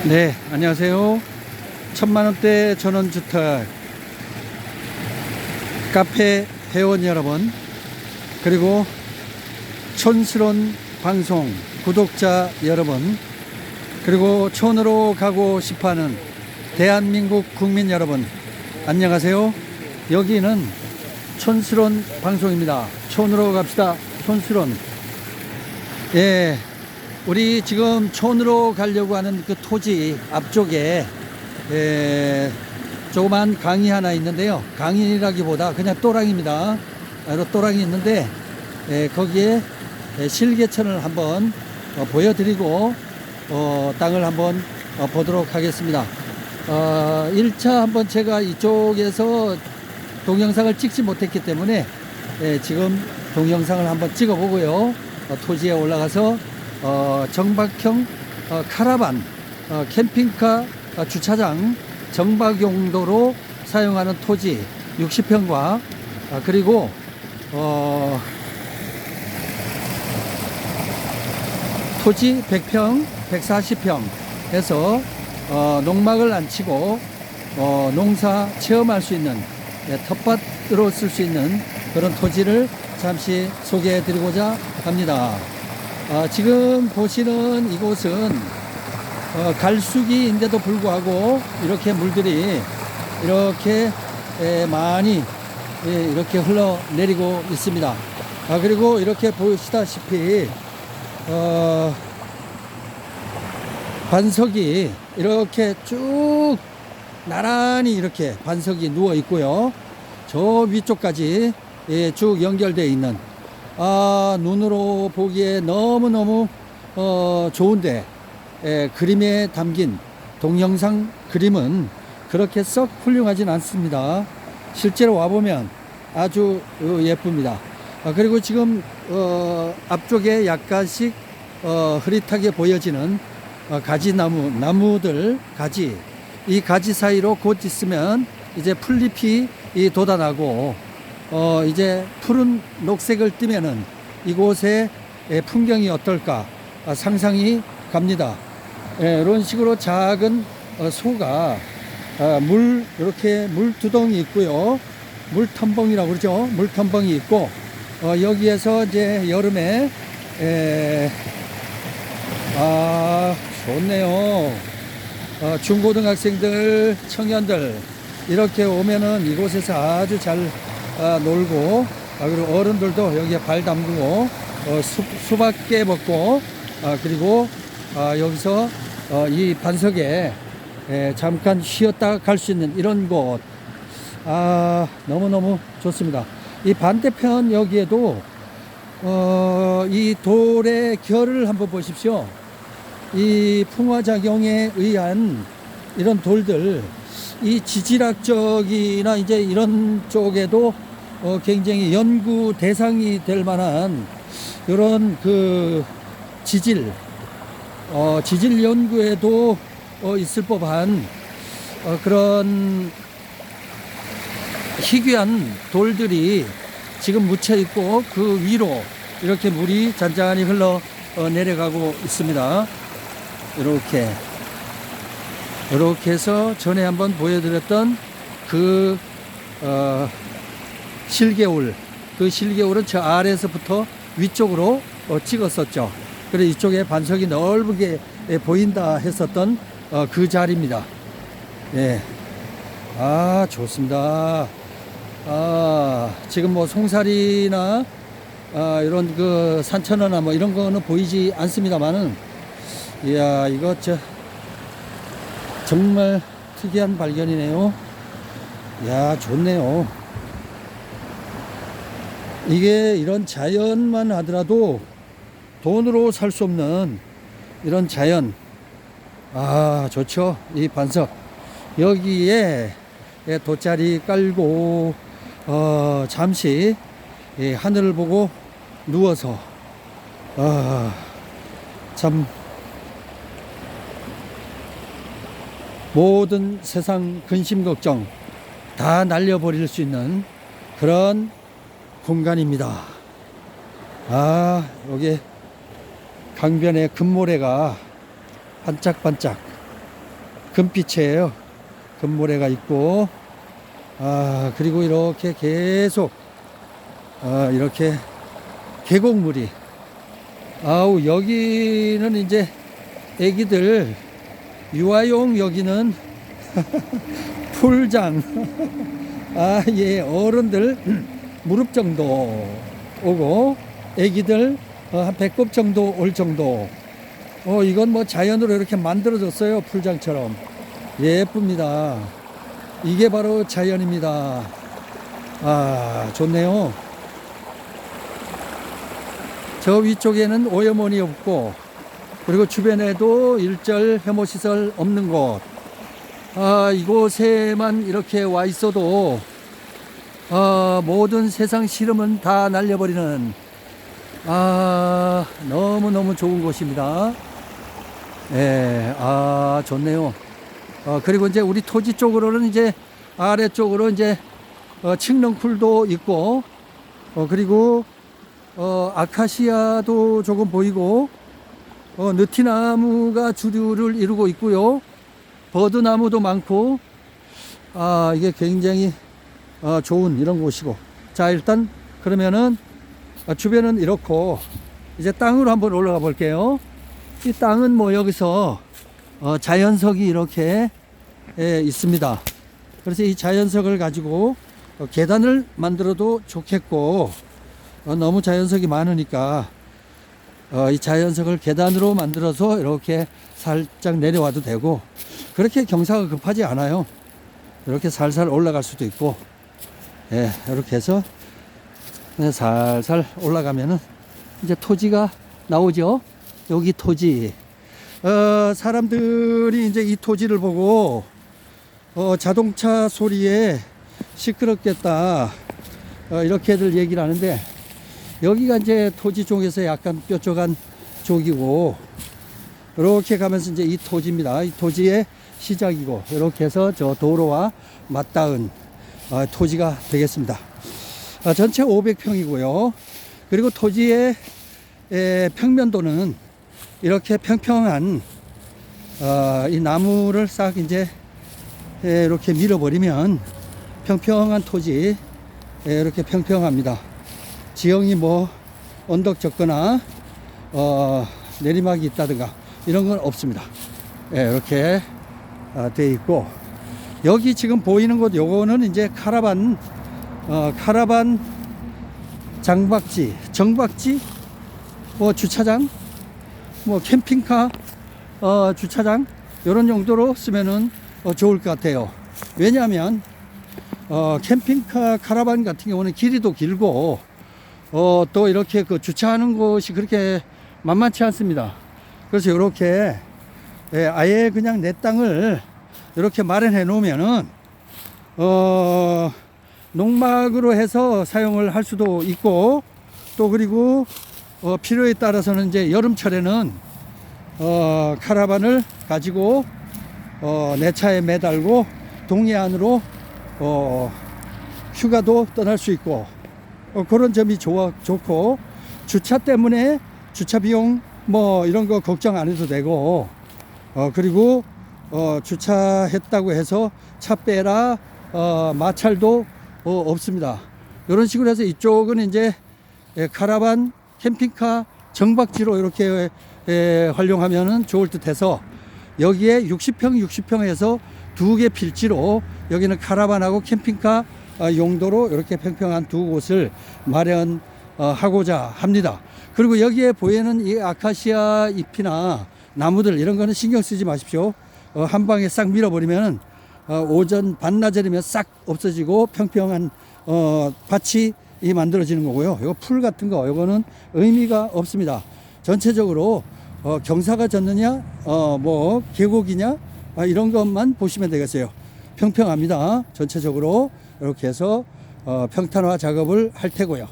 네, 안녕하세요. 1000만원대 전원주택 카페 회원 여러분, 그리고 촌스러운 방송 구독자 여러분, 그리고 촌으로 가고 싶어하는 대한민국 국민 여러분, 안녕하세요. 여기는 촌스러운 방송입니다. 촌으로 갑시다. 촌스러운. 예, 우리 지금 촌으로 가려고 하는 그 토지 앞쪽에 조그만 강이 하나 있는데요. 강이라기보다 그냥 또랑입니다. 또랑이 있는데 거기에 실개천을 한번 보여드리고 땅을 한번 보도록 하겠습니다. 1차 한번 제가 이쪽에서 동영상을 찍지 못했기 때문에 지금 동영상을 한번 찍어 보고요. 토지에 올라가서 정박형 카라반 캠핑카 주차장 정박 용도로 사용하는 토지 60평과 그리고 토지 100평 140평 해서 농막을 안 치고 농사 체험할 수 있는 텃밭으로 쓸 수 있는 그런 토지를 잠시 소개해 드리고자 합니다. 지금 보시는 이곳은 갈수기인데도 불구하고 이렇게 물들이 이렇게 많이 이렇게 흘러내리고 있습니다. 그리고 이렇게 보시다시피 반석이 이렇게 쭉 나란히 이렇게 반석이 누워 있고요. 저 위쪽까지 쭉 연결되어 있는 눈으로 보기에 너무너무 좋은데 그림에 담긴 동영상 그림은 그렇게 썩 훌륭하진 않습니다. 실제로 와보면 아주 예쁩니다. 그리고 지금 앞쪽에 약간씩 흐릿하게 보여지는 나무들 가지, 이 가지 사이로 곧 있으면 이제 풀잎이 돋아나고 이제 푸른 녹색을 띠면은 이곳의 풍경이 어떨까 상상이 갑니다. 이런 식으로 작은 소가 이렇게 물두덩이 있고요. 물텀벙이라고 그러죠. 물텀벙이 있고 여기에서 이제 여름에 좋네요. 중고등학생들, 청년들 이렇게 오면은 이곳에서 아주 잘 놀고 그리고 어른들도 여기에 발 담그고 수박깨 먹고 그리고 여기서 이 반석에 잠깐 쉬었다 갈 수 있는 이런 곳 너무너무 좋습니다. 이 반대편 여기에도 이 돌의 결을 한번 보십시오. 이 풍화작용에 의한 이런 돌들, 이 지질학적이나 이제 이런 쪽에도 굉장히 연구 대상이 될 만한 이런 그 지질 연구에도 있을 법한 그런 희귀한 돌들이 지금 묻혀 있고 그 위로 이렇게 물이 잔잔히 흘러 내려가고 있습니다. 이렇게 해서 전에 한번 보여드렸던 그 실개울, 그 실개울은 저 아래에서부터 위쪽으로 찍었었죠. 그래서 이쪽에 반석이 넓게 보인다 했었던 그 자리입니다. 예. 좋습니다. 지금 뭐 송사리나 이런 그 산천어나 뭐 이런 거는 보이지 않습니다만은, 이야, 이거 정말 특이한 발견이네요. 이야, 좋네요. 이게 이런 자연만 하더라도 돈으로 살 수 없는 이런 자연. 좋죠. 이 반석. 여기에 돗자리 깔고, 잠시 하늘을 보고 누워서, 참, 모든 세상 근심 걱정 다 날려버릴 수 있는 그런 공간입니다. 여기 강변에 금모래가 반짝반짝 금빛이에요. 금모래가 있고, 그리고 이렇게 계속 이렇게 계곡물이, 아우, 여기는 이제 애기들 유아용, 여기는 풀장. 예, 어른들 무릎 정도 오고 애기들 한 배꼽 정도 올 정도. 이건 뭐 자연으로 이렇게 만들어졌어요. 풀장처럼 예쁩니다. 이게 바로 자연입니다. 좋네요. 저 위쪽에는 오염원이 없고, 그리고 주변에도 일절 혐오시설 없는 곳. 이곳에만 이렇게 와 있어도 모든 세상 싫음은 다 날려버리는 너무너무 좋은 곳입니다. 예, 좋네요. 그리고 이제 우리 토지 쪽으로는 이제 아래쪽으로 이제 칡렁쿨도 있고, 그리고 아카시아도 조금 보이고, 느티나무가 주류를 이루고 있고요. 버드나무도 많고, 이게 굉장히 좋은 이런 곳이고. 자, 일단 그러면은 주변은 이렇고, 이제 땅으로 한번 올라가 볼게요. 이 땅은 뭐 여기서 자연석이 이렇게 있습니다. 그래서 이 자연석을 가지고 계단을 만들어도 좋겠고, 너무 자연석이 많으니까 이 자연석을 계단으로 만들어서 이렇게 살짝 내려와도 되고, 그렇게 경사가 급하지 않아요. 이렇게 살살 올라갈 수도 있고, 예, 이렇게 해서 살살 올라가면은 이제 토지가 나오죠. 여기 토지. 사람들이 이제 이 토지를 보고 자동차 소리에 시끄럽겠다, 이렇게들 얘기를 하는데, 여기가 이제 토지 쪽에서 약간 뾰족한 쪽이고, 이렇게 가면서 이제 이 토지입니다. 이 토지의 시작이고, 이렇게 해서 저 도로와 맞닿은 토지가 되겠습니다. 전체 500평이고요. 그리고 토지의 평면도는 이렇게 평평한 이 나무를 싹 이제 이렇게 밀어버리면 평평한 토지, 이렇게 평평합니다. 지형이 뭐 언덕 졌거나 내리막이 있다든가 이런 건 없습니다. 이렇게 돼 있고, 여기 지금 보이는 곳 요거는 이제 카라반 장박지, 정박지, 뭐 주차장, 뭐 캠핑카 주차장, 이런 용도로 쓰면은 좋을 것 같아요. 왜냐하면 캠핑카 카라반 같은 경우는 길이도 길고, 또 이렇게 그 주차하는 곳이 그렇게 만만치 않습니다. 그래서 이렇게 아예 그냥 내 땅을 이렇게 마련해 놓으면은 농막으로 해서 사용을 할 수도 있고, 또 그리고 필요에 따라서는 이제 여름철에는 카라반을 가지고 내 차에 매달고 동해안으로 휴가도 떠날 수 있고, 그런 점이 좋고, 주차 때문에 주차 비용 뭐 이런 거 걱정 안 해도 되고, 그리고 주차했다고 해서 차 빼라 마찰도 없습니다. 이런 식으로 해서 이쪽은 이제 카라반 캠핑카 정박지로 이렇게 활용하면 좋을 듯 해서, 여기에 60평에서 2개 필지로 여기는 카라반하고 캠핑카 용도로 이렇게 평평한 두 곳을 마련하고자 합니다. 그리고 여기에 보이는 이 아카시아 잎이나 나무들, 이런 거는 신경 쓰지 마십시오. 한 방에 싹 밀어버리면 오전 반나절이면 싹 없어지고 평평한 밭이 만들어지는 거고요. 이거 풀 같은 거, 이거는 의미가 없습니다. 전체적으로 경사가 졌느냐, 뭐 계곡이냐, 이런 것만 보시면 되겠어요. 평평합니다. 전체적으로 이렇게 해서 평탄화 작업을 할 테고요.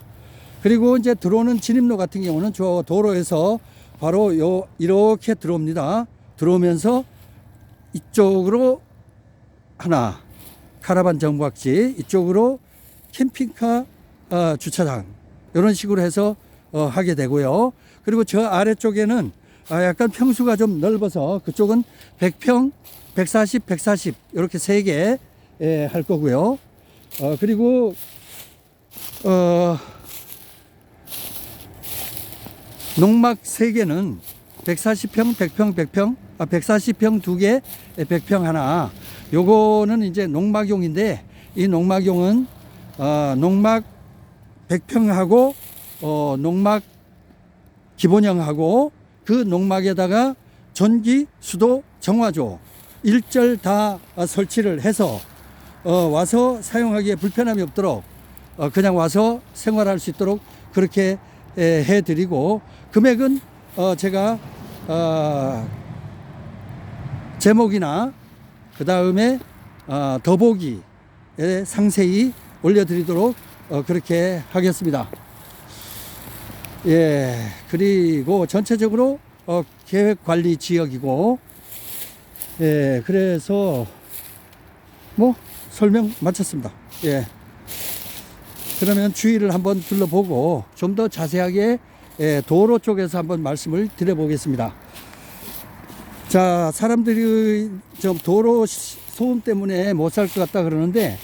그리고 이제 들어오는 진입로 같은 경우는 저 도로에서 바로 이렇게 들어옵니다. 들어오면서 이쪽으로 하나 카라반 정박지, 이쪽으로 캠핑카 주차장, 이런 식으로 해서 하게 되고요. 그리고 저 아래쪽에는 약간 평수가 좀 넓어서 그쪽은 100평, 140, 140 이렇게 3개 할 거고요. 그리고 농막 3개는 140평, 100평, 100평, 140평 2개, 100평 하나. 요거는 이제 농막용인데 이 농막용은 농막 100평하고 농막 기본형하고 그 농막에다가 전기, 수도, 정화조 일절 다 설치를 해서 와서 사용하기에 불편함이 없도록 그냥 와서 생활할 수 있도록 그렇게 해드리고, 금액은 제가 제목이나 그 다음에 더보기에 상세히 올려드리도록 그렇게 하겠습니다. 예, 그리고 전체적으로 계획관리 지역이고, 예, 그래서 뭐 설명 마쳤습니다. 예, 그러면 주위를 한번 둘러보고 좀 더 자세하게 도로 쪽에서 한번 말씀을 드려보겠습니다. 자, 사람들이 좀 도로 소음 때문에 못 살 것 같다 그러는데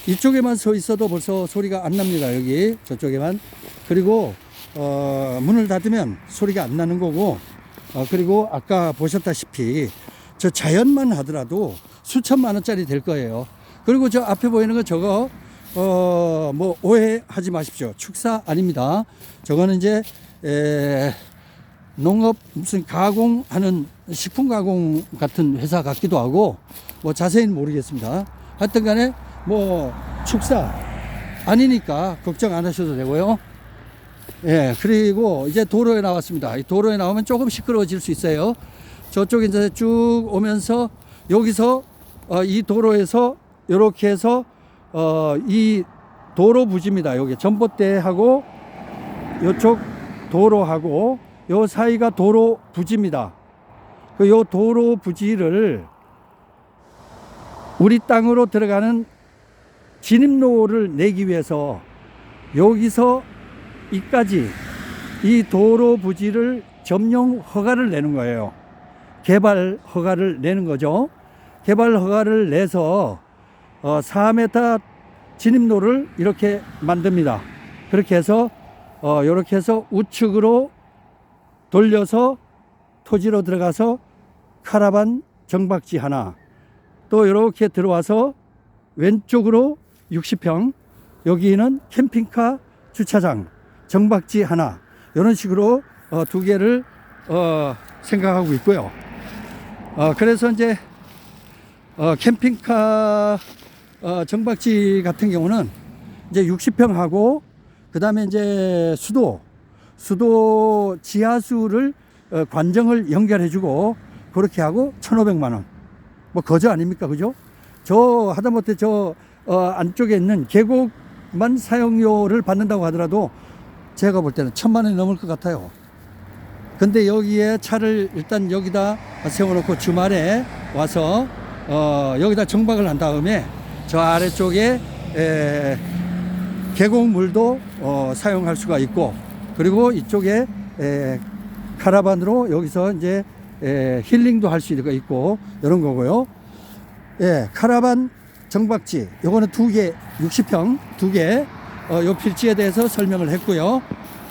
이쪽에만 서 있어도 벌써 소리가 안 납니다. 여기 저쪽에만. 그리고 문을 닫으면 소리가 안 나는 거고, 그리고 아까 보셨다시피 저 자연만 하더라도 수천만 원짜리 될 거예요. 그리고 저 앞에 보이는 거 저거 뭐 오해하지 마십시오. 축사 아닙니다. 저거는 이제 농업 무슨 가공하는 식품 가공 같은 회사 같기도 하고 뭐 자세히는 모르겠습니다. 하여튼 간에 뭐 축사 아니니까 걱정 안 하셔도 되고요. 예, 그리고 이제 도로에 나왔습니다. 이 도로에 나오면 조금 시끄러워질 수 있어요. 저쪽 이제 쭉 오면서 여기서 이 도로에서 이렇게 해서 이 도로 부지입니다. 여기 전봇대하고 이쪽 도로하고 요 사이가 도로 부지입니다. 요 도로 부지를 우리 땅으로 들어가는 진입로를 내기 위해서 여기서 이까지 이 도로 부지를 점용 허가를 내는 거예요. 개발 허가를 내는 거죠. 개발 허가를 내서 4m 진입로를 이렇게 만듭니다. 그렇게 해서 이렇게 해서 우측으로 돌려서 토지로 들어가서 카라반 정박지 하나, 또 이렇게 들어와서 왼쪽으로 60평, 여기는 캠핑카 주차장 정박지 하나, 이런 식으로 2개를 생각하고 있고요. 그래서 이제 캠핑카 정박지 같은 경우는 이제 60평하고 그 다음에 이제 수도 지하수를 관정을 연결해주고 그렇게 하고 1,500만 원. 뭐 거저 아닙니까, 그죠? 저 하다못해 저 안쪽에 있는 계곡만 사용료를 받는다고 하더라도 제가 볼 때는 1,000만 원이 넘을 것 같아요. 근데 여기에 차를 일단 여기다 세워놓고 주말에 와서 여기다 정박을 한 다음에 저 아래쪽에 계곡물도 사용할 수가 있고, 그리고 이쪽에 카라반으로 여기서 이제 힐링도 할 수 있고 이런 거고요. 예, 카라반 정박지 요거는 2개 60평 2개 요 필지에 대해서 설명을 했고요.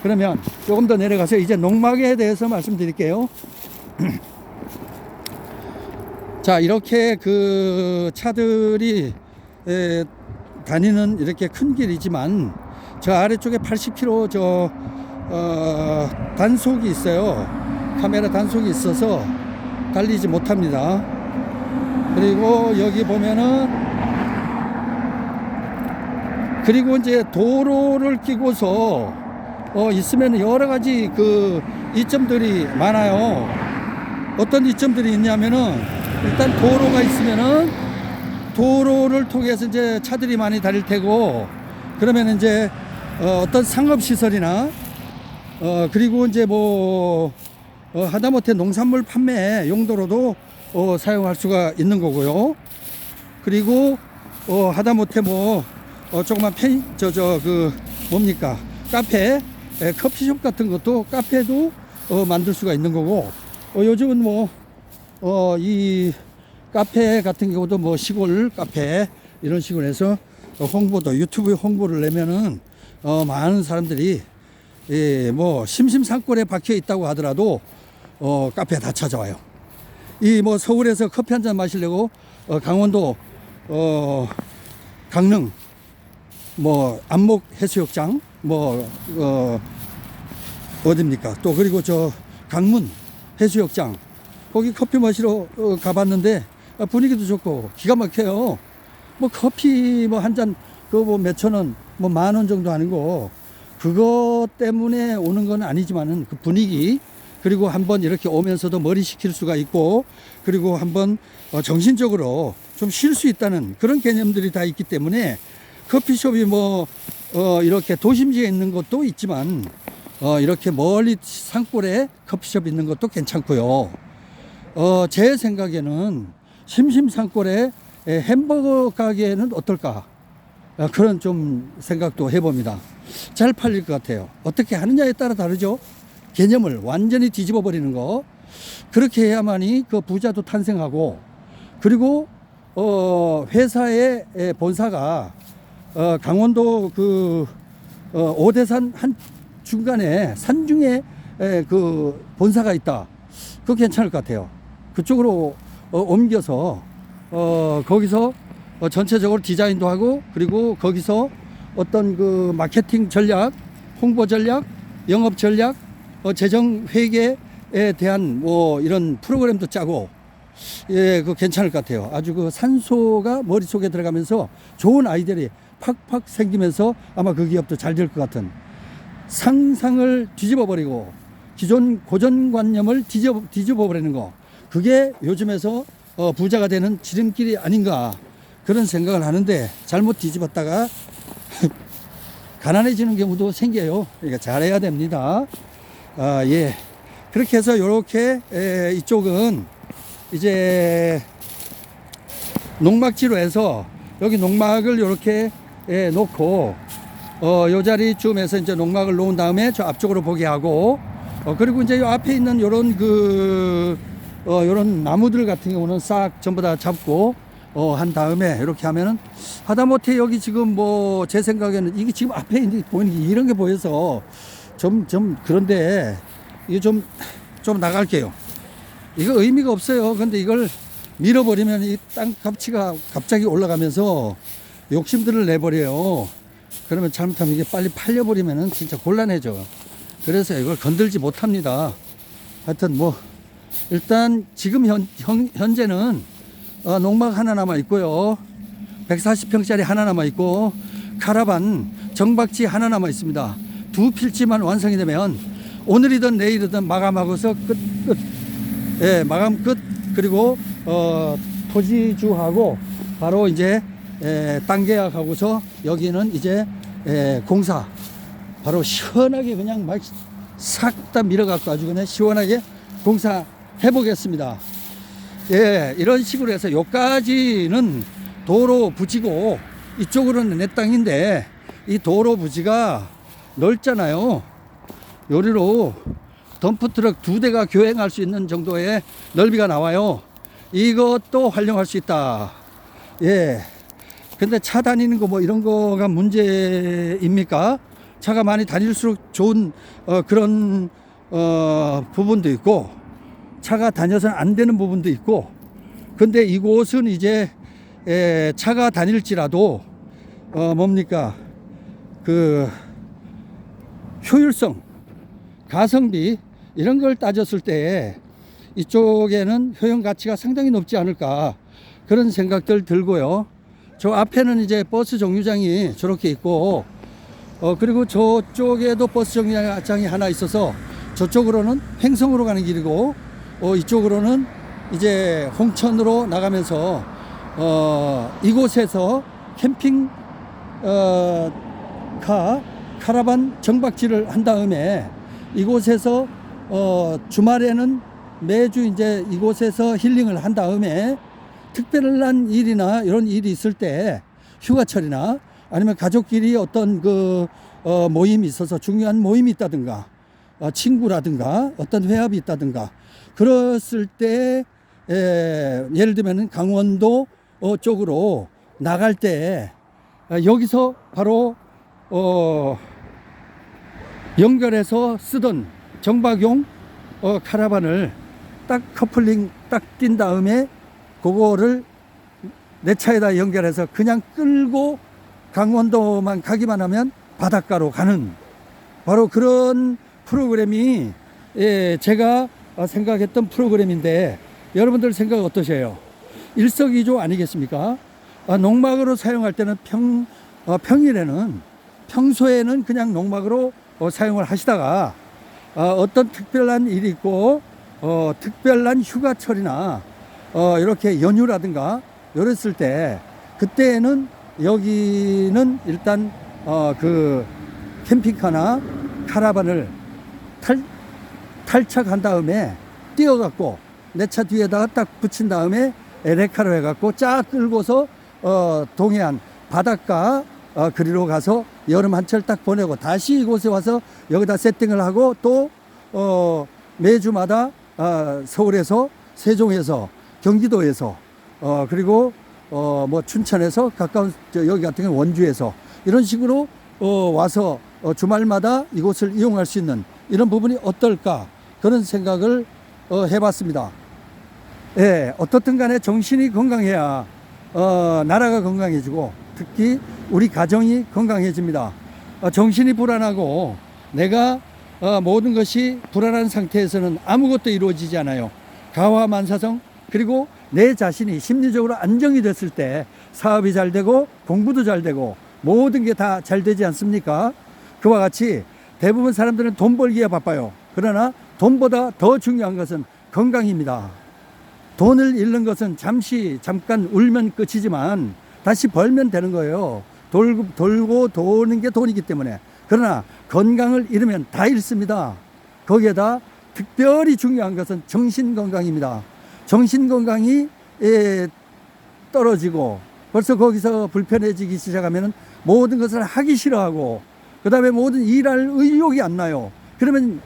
그러면 조금 더 내려가서 이제 농막에 대해서 말씀드릴게요. 자, 이렇게 그 차들이 다니는 이렇게 큰 길이지만 저 아래쪽에 80km 저 단속이 있어요. 카메라 단속이 있어서 달리지 못합니다. 그리고 여기 보면은, 그리고 이제 도로를 끼고서 있으면 여러 가지 그 이점들이 많아요. 어떤 이점들이 있냐면은, 일단 도로가 있으면은 도로를 통해서 이제 차들이 많이 다닐 테고, 그러면 이제 어떤 상업시설이나 그리고 이제 뭐 하다못해 농산물 판매 용도로도 사용할 수가 있는 거고요. 그리고 하다못해 뭐 조그만 그 뭡니까, 카페, 커피숍 같은 것도, 카페도 만들 수가 있는 거고, 요즘은 뭐, 이 카페 같은 경우도 뭐 시골 카페 이런 식으로 해서 홍보도 유튜브에 홍보를 내면은 많은 사람들이 예, 뭐 심심산골에 박혀 있다고 하더라도 카페 다 찾아와요. 이 뭐 서울에서 커피 한 잔 마시려고 강원도 강릉 뭐 안목 해수욕장 뭐 어딥니까 또 그리고 저 강문 해수욕장 거기 커피 마시러 가봤는데 분위기도 좋고 기가 막혀요. 뭐 커피 뭐 한 잔 그거 뭐 몇천 원 뭐 만 원 정도 하는 거 그거 때문에 오는 건 아니지만은 그 분위기 그리고 한번 이렇게 오면서도 머리 식힐 수가 있고 그리고 한번 정신적으로 좀 쉴 수 있다는 그런 개념들이 다 있기 때문에 커피숍이 뭐 이렇게 도심지에 있는 것도 있지만 이렇게 멀리 산골에 커피숍 있는 것도 괜찮고요. 제 생각에는 심심산골에 햄버거 가게는 어떨까 그런 좀 생각도 해봅니다. 잘 팔릴 것 같아요. 어떻게 하느냐에 따라 다르죠. 개념을 완전히 뒤집어 버리는 거 그렇게 해야만이 그 부자도 탄생하고 그리고 회사의 본사가 강원도 그 오대산 한 중간에 산중에 그 본사가 있다. 그거 괜찮을 것 같아요. 그쪽으로 옮겨서 거기서 전체적으로 디자인도 하고 그리고 거기서 어떤 그 마케팅 전략, 홍보 전략, 영업 전략, 재정 회계에 대한 뭐 이런 프로그램도 짜고 예, 그 괜찮을 것 같아요. 아주 그 산소가 머릿속에 들어가면서 좋은 아이들이 팍팍 생기면서 아마 그 기업도 잘 될 것 같은 상상을 뒤집어 버리고 기존 고정관념을 뒤집어 버리는 거 그게 요즘에서 부자가 되는 지름길이 아닌가 그런 생각을 하는데 잘못 뒤집었다가 가난해지는 경우도 생겨요. 그러니까 잘해야 됩니다. 예. 그렇게 해서 요렇게 이쪽은 이제 농막지로 해서 여기 농막을 요렇게 놓고 요 자리쯤에서 이제 농막을 놓은 다음에 저 앞쪽으로 보게 하고 그리고 이제 요 앞에 있는 요런 요런 나무들 같은 경우는 싹 전부 다 잡고 한 다음에 이렇게 하면은 하다못해 여기 지금 뭐 제 생각에는 이게 지금 앞에 있는 보이는 게 이런 게 보여서 좀 그런데 이게 좀 나갈게요. 이거 의미가 없어요. 근데 이걸 밀어버리면 이 땅 값치가 갑자기 올라가면서 욕심들을 내버려요. 그러면 잘못하면 이게 빨리 팔려버리면은 진짜 곤란해져. 그래서 이걸 건들지 못합니다. 하여튼 뭐 일단 지금 현재는 농막 하나 남아 있고요. 140평짜리 하나 남아 있고 카라반 정박지 하나 남아 있습니다. 두 필지만 완성이 되면 오늘이든 내일이든 마감하고서 끝. 예, 마감 끝. 그리고 토지주하고 바로 이제 땅 계약하고서 여기는 이제 공사 바로 시원하게 그냥 막 싹 다 밀어갖고 아주 그냥 시원하게 공사 해보겠습니다. 예, 이런 식으로 해서 여기까지는 도로 부지고 이쪽으로는 내 땅인데 이 도로 부지가 넓잖아요. 요리로 덤프트럭 2대가 교행할 수 있는 정도의 넓이가 나와요. 이것도 활용할 수 있다. 예. 근데 차 다니는 거 뭐 이런 거가 문제입니까? 차가 많이 다닐수록 좋은 그런 부분도 있고 차가 다녀서는 안 되는 부분도 있고 근데 이곳은 이제 차가 다닐지라도 뭡니까 그 효율성 가성비 이런 걸 따졌을 때 이쪽에는 효용 가치가 상당히 높지 않을까 그런 생각들 들고요. 저 앞에는 이제 버스 정류장이 저렇게 있고 그리고 저쪽에도 버스 정류장이 하나 있어서 저쪽으로는 횡성으로 가는 길이고 이쪽으로는 이제 홍천으로 나가면서 이곳에서 캠핑 카라반 정박지를 한 다음에 이곳에서 주말에는 매주 이제 이곳에서 힐링을 한 다음에 특별한 일이나 이런 일이 있을 때 휴가철이나 아니면 가족끼리 어떤 그 모임이 있어서 중요한 모임이 있다든가 친구라든가 어떤 회합이 있다든가 그랬을 때 예를 들면 강원도 쪽으로 나갈 때 여기서 바로 연결해서 쓰던 정박용 카라반을 딱 커플링 딱 뛴 다음에 그거를 내 차에다 연결해서 그냥 끌고 강원도만 가기만 하면 바닷가로 가는 바로 그런 프로그램이 제가 생각했던 프로그램인데 여러분들 생각 어떠세요? 일석이조 아니겠습니까? 농막으로 사용할 때는 평소에는 그냥 농막으로 사용을 하시다가 어떤 특별한 일이 있고 특별한 휴가철이나 이렇게 연휴라든가 이랬을 때 그때는 여기는 일단 그 캠핑카나 카라반을 탈착한 다음에 띄어갖고 내 차 뒤에다가 딱 붙인 다음에 레카로 해갖고 쫙 끌고서 동해안 바닷가 그리로 가서 여름 한철 딱 보내고 다시 이곳에 와서 여기다 세팅을 하고 또 매주마다 서울에서 세종에서 경기도에서 그리고 뭐 춘천에서 가까운 여기 같은 경우 원주에서 이런 식으로 와서 주말마다 이곳을 이용할 수 있는 이런 부분이 어떨까 그런 생각을 해봤습니다. 예, 어떻든 간에 정신이 건강해야 나라가 건강해지고 특히 우리 가정이 건강해집니다. 정신이 불안하고 내가 모든 것이 불안한 상태에서는 아무것도 이루어지지 않아요. 가화만사성 그리고 내 자신이 심리적으로 안정이 됐을 때 사업이 잘 되고 공부도 잘 되고 모든 게 다 잘 되지 않습니까? 그와 같이 대부분 사람들은 돈 벌기에 바빠요. 그러나 돈보다 더 중요한 것은 건강입니다. 돈을 잃는 것은 잠깐 울면 끝이지만 다시 벌면 되는 거예요. 돌고 도는 게 돈이기 때문에. 그러나 건강을 잃으면 다 잃습니다. 거기에다 특별히 중요한 것은 정신건강입니다. 정신건강이 떨어지고 벌써 거기서 불편해지기 시작하면 모든 것을 하기 싫어하고 그 다음에 모든 일할 의욕이 안 나요. 그러면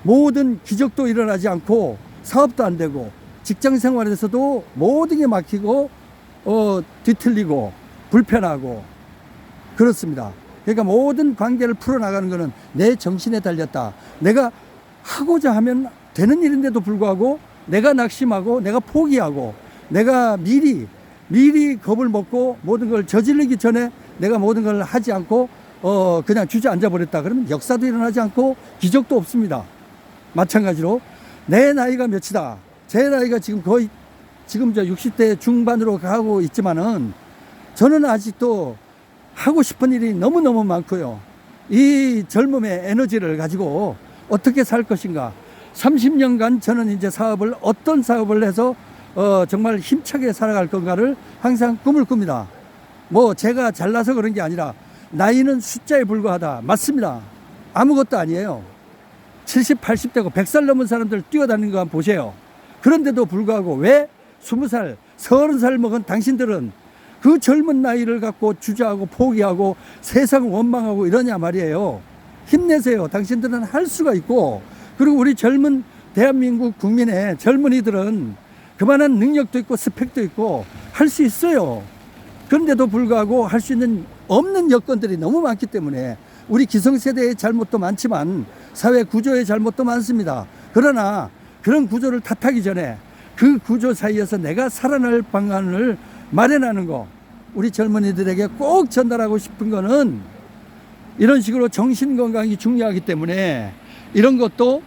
모든 기적도 일어나지 않고 사업도 안 되고 직장 생활에서도 모든 게 막히고 뒤틀리고 불편하고 그렇습니다. 그러니까 모든 관계를 풀어나가는 것은 내 정신에 달렸다. 내가 하고자 하면 되는 일인데도 불구하고 내가 낙심하고 내가 포기하고 내가 미리 겁을 먹고 모든 걸 저지르기 전에 내가 모든 걸 하지 않고 그냥 주저앉아 버렸다. 그러면 역사도 일어나지 않고 기적도 없습니다. 마찬가지로 내 나이가 몇이다. 제 나이가 지금 거의 지금 60대 중반으로 가고 있지만은 저는 아직도 하고 싶은 일이 너무너무 많고요. 이 젊음의 에너지를 가지고 어떻게 살 것인가. 30년간 저는 이제 어떤 사업을 해서 정말 힘차게 살아갈 건가를 항상 꿈을 꿉니다. 뭐 제가 잘나서 그런 게 아니라 나이는 숫자에 불과하다. 맞습니다. 아무것도 아니에요. 70, 80대고 100살 넘은 사람들 뛰어다니는 거 한번 보세요. 그런데도 불구하고 왜 20살, 30살 먹은 당신들은 그 젊은 나이를 갖고 주저하고 포기하고 세상을 원망하고 이러냐 말이에요. 힘내세요. 당신들은 할 수가 있고 그리고 우리 젊은 대한민국 국민의 젊은이들은 그만한 능력도 있고 스펙도 있고 할 수 있어요. 그런데도 불구하고 할 수 있는 없는 여건들이 너무 많기 때문에 우리 기성세대의 잘못도 많지만 사회 구조의 잘못도 많습니다. 그러나 그런 구조를 탓하기 전에 그 구조 사이에서 내가 살아날 방안을 마련하는 거 우리 젊은이들에게 꼭 전달하고 싶은 거는 이런 식으로 정신건강이 중요하기 때문에 이런 것도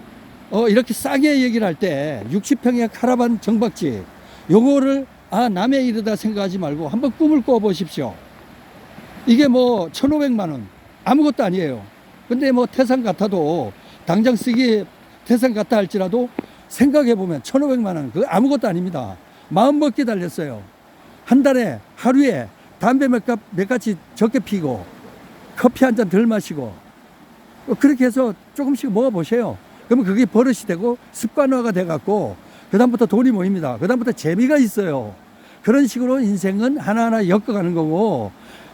이렇게 싸게 얘기를 할 때 60평의 카라반 정박지 요거를 남의 일이다 생각하지 말고 한번 꿈을 꿔보십시오. 이게 뭐 1,500만 원 아무것도 아니에요. 근데 뭐 태산 같아도 당장 쓰기에 태산 같다 할지라도 생각해보면 1,500만 원 그거 아무것도 아닙니다. 마음먹기 달렸어요. 한 달에 하루에 담배 몇 가지 적게 피고 커피 한 잔 덜 마시고 그렇게 해서 조금씩 먹어보세요. 그러면 그게 버릇이 되고 습관화가 돼갖고 그 다음부터 돈이 모입니다. 그 다음부터 재미가 있어요. 그런 식으로 인생은 하나하나 엮어가는 거고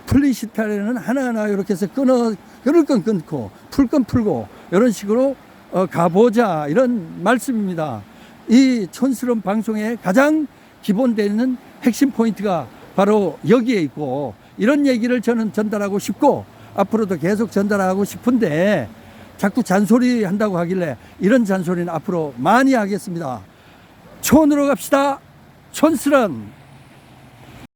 풀리시타에는 하나하나 이렇게 해서 끊을 건 끊고 풀 건 풀고 이런 식으로 가보자 이런 말씀입니다. 이 촌스러운 방송의 가장 기본되는 핵심 포인트가 바로 여기에 있고 이런 얘기를 저는 전달하고 싶고 앞으로도 계속 전달하고 싶은데 자꾸 잔소리 한다고 하길래 이런 잔소리는 앞으로 많이 하겠습니다. 촌으로 갑시다. 촌스런